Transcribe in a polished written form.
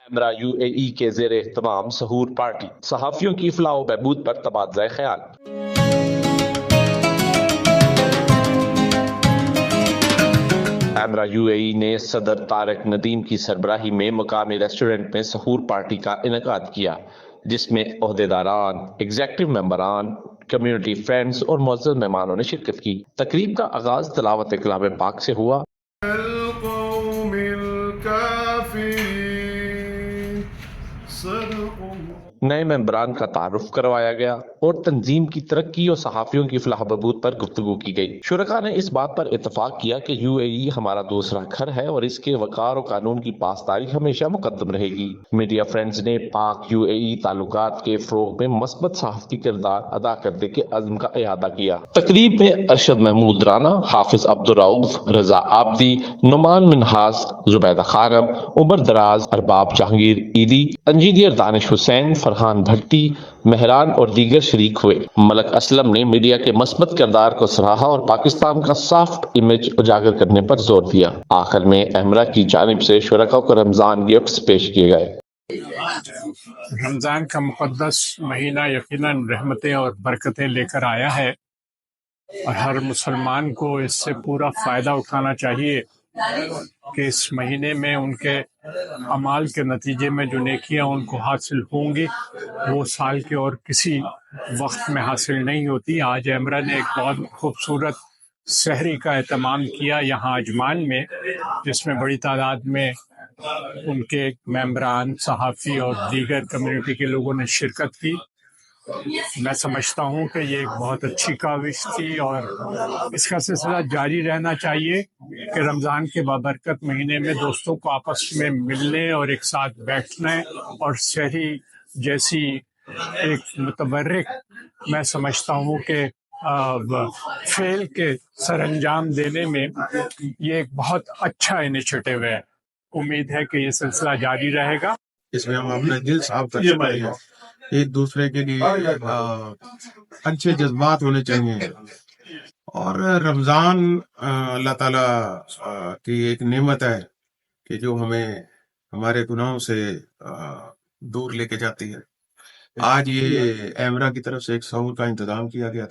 Camera UAE के जेर एहतमाम सहूर पार्टी, सहाफियों की फलाह व बहबूद पर तबादला ख्याल। कैमरा यूएई ने सदर तारिक नदीम की सरबराही में मकामी रेस्टोरेंट में सहूर पार्टी का इनेकाद किया, जिसमें ओहदेदारान, एग्जेक्टिव मेंबरान, कम्युनिटी फ्रेंड्स और मुअज़्ज़ज़ मेहमानों ने शिरकत की। तकरीब का आगाज तिलावत कलाम पाक से हुआ। नए मेंबरान का तारुफ करवाया गया और तंजीम की तरक्की और सहाफियों की फलाह बहबूद पर गुफ्तगू की गई। शुरका ने इस बात पर इतफाक किया कि यूएई हमारा दूसरा घर है और इसके वकार और कानून की पासदारी हमेशा मुकद्दम रहेगी। मीडिया फ्रेंड्स ने पाक यूएई ताल्लुकात के फ़रोग़ में मस्बत सहाफ़ती किरदार अदा करने के अज़्म का इहादा किया। तकरीब में अरशद महमूद राना, हाफिज अब्दुल रऊफ, रजा आबदी, नुमान मिन्हास, जुबैदा खानम, उमर दराज, अरबाब जहांगीर ईदी, इंजीनियर दानिश हुसैन, फरहान भट्टी, मेहरान और दीगर शरीक हुए। मलक असलम ने मीडिया के मस्बत किरदार को सराहा और पाकिस्तान का सॉफ्ट इमेज उजागर करने पर जोर दिया। आखिर में एमरा की जानिब से शुरका को रमजान गिफ्ट्स पेश किए गए। रमज़ान का मुक़द्दस महीना यकीनन रहमतें और बरकतें लेकर आया है और हर मुसलमान को इससे पूरा फ़ायदा उठाना चाहिए कि इस महीने में उनके अमाल के नतीजे में जो नेकियां उनको हासिल होंगी वो साल के और किसी वक्त में हासिल नहीं होती। आज एमरा ने एक बहुत खूबसूरत सहरी का एहतमाम किया यहाँ अजमान में, जिसमें बड़ी तादाद में उनके मेंबरान, सहाफ़ी और दीगर कम्युनिटी के लोगों ने शिरकत की। मैं समझता हूँ कि ये एक बहुत अच्छी काविश थी और इसका सिलसिला जारी रहना चाहिए कि रमज़ान के बाबरकत महीने में दोस्तों को आपस में मिलने और एक साथ बैठने और सहरी जैसी एक मुतबर्रिक, मैं समझता हूँ कि फेल के सरअंजाम देने में ये एक बहुत अच्छा इनिशिएटिव है। उम्मीद है कि ये सिलसिला जारी रहेगा। इसमें हम अपने दिल साफ कर सकते हैं, एक दूसरे के लिए अच्छे जज्बात होने चाहिए। और रमज़ान अल्लाह ताला की एक नेमत है कि जो हमें हमारे गुनाहों से दूर लेके जाती है। आज ये एमरा की तरफ से एक सहूर का इंतजाम किया गया था।